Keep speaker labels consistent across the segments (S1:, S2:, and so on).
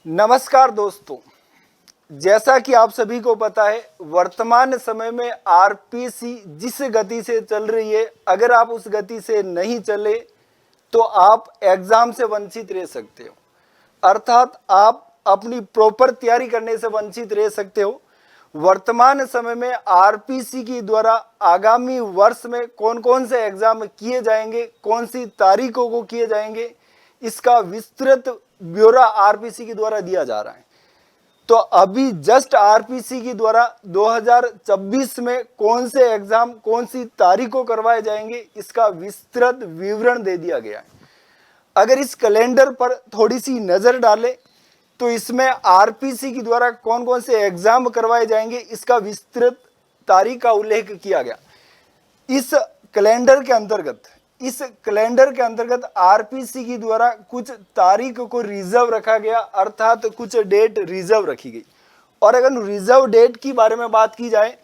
S1: नमस्कार दोस्तों, जैसा कि आप सभी को पता है वर्तमान समय में आरपीसी जिस गति से चल रही है, अगर आप उस गति से नहीं चले तो आप एग्जाम से वंचित रह सकते हो। अर्थात आप अपनी प्रॉपर तैयारी करने से वंचित रह सकते हो। वर्तमान समय में आरपीसी की द्वारा आगामी वर्ष में कौन कौन से एग्जाम किए जाएंगे, कौन सी तारीखों को किए जाएंगे, इसका विस्तृत ब्यौरा आरपीसी के द्वारा दिया जा रहा है। तो अभी जस्ट आरपीसी की द्वारा 2024 में कौन से एग्जाम कौन सी तारीखों करवाए जाएंगे, इसका विस्तृत विवरण दे दिया गया है। अगर इस कैलेंडर पर थोड़ी सी नजर डालें तो इसमें आरपीसी की द्वारा कौन कौन से एग्जाम करवाए जाएंगे, इसका विस्तृत तारीख का उल्लेख किया गया। इस कैलेंडर के अंतर्गत आरपीसी की द्वारा कुछ तारीख को रिजर्व रखा गया, अर्थात कुछ डेट रिजर्व रखी गई। और अगर रिजर्व डेट की बारे में बात की जाए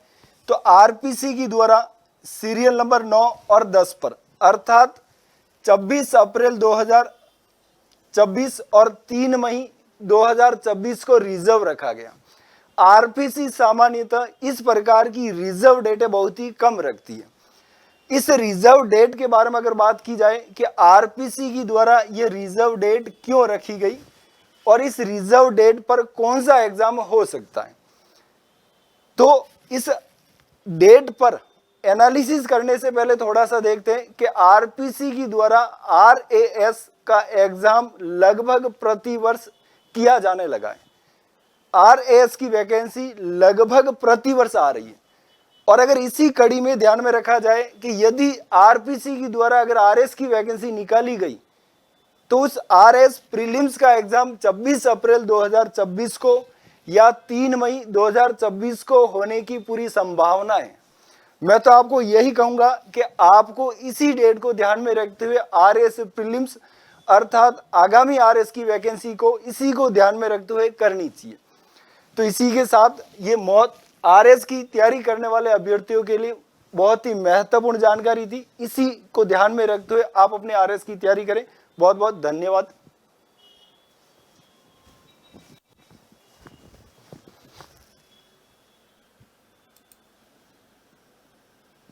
S1: तो आरपीसी की द्वारा सीरियल नंबर 9 और 10 पर, अर्थात 26 अप्रैल 2024 और 3 मई 2024 को रिजर्व रखा गया। आरपीसी सामान्यतः इस प्रकार की रिजर्व डेटें बहुत ही कम रखती है। इस रिजर्व डेट के बारे में अगर बात की जाए कि आरपीसी की द्वारा यह रिजर्व डेट क्यों रखी गई और इस रिजर्व डेट पर कौन सा एग्जाम हो सकता है, तो इस डेट पर एनालिसिस करने से पहले थोड़ा सा देखते हैं कि आरपीसी की द्वारा आरएएस का एग्जाम लगभग प्रतिवर्ष किया जाने लगा है। आरएएस की वैकेंसी लगभग प्रतिवर्ष आ रही है। और अगर इसी कड़ी में ध्यान में रखा जाए कि यदि आरपीसी की द्वारा अगर आरएस की वैकेंसी निकाली गई तो उस आरएस प्रीलिम्स का एग्जाम 26 अप्रैल 2024 को या 3 मई 2024 को होने की पूरी संभावना है। मैं तो आपको यही कहूंगा कि आपको इसी डेट को ध्यान में रखते हुए आरएस प्रीलिम्स अर्थात आगामी आरएस की वैकेंसी को इसी को ध्यान में रखते हुए करनी चाहिए। तो इसी के साथ ये आरएस की तैयारी करने वाले अभ्यर्थियों के लिए बहुत ही महत्वपूर्ण जानकारी थी। इसी को ध्यान में रखते हुए आप अपने आरएस की तैयारी करें। बहुत बहुत धन्यवाद।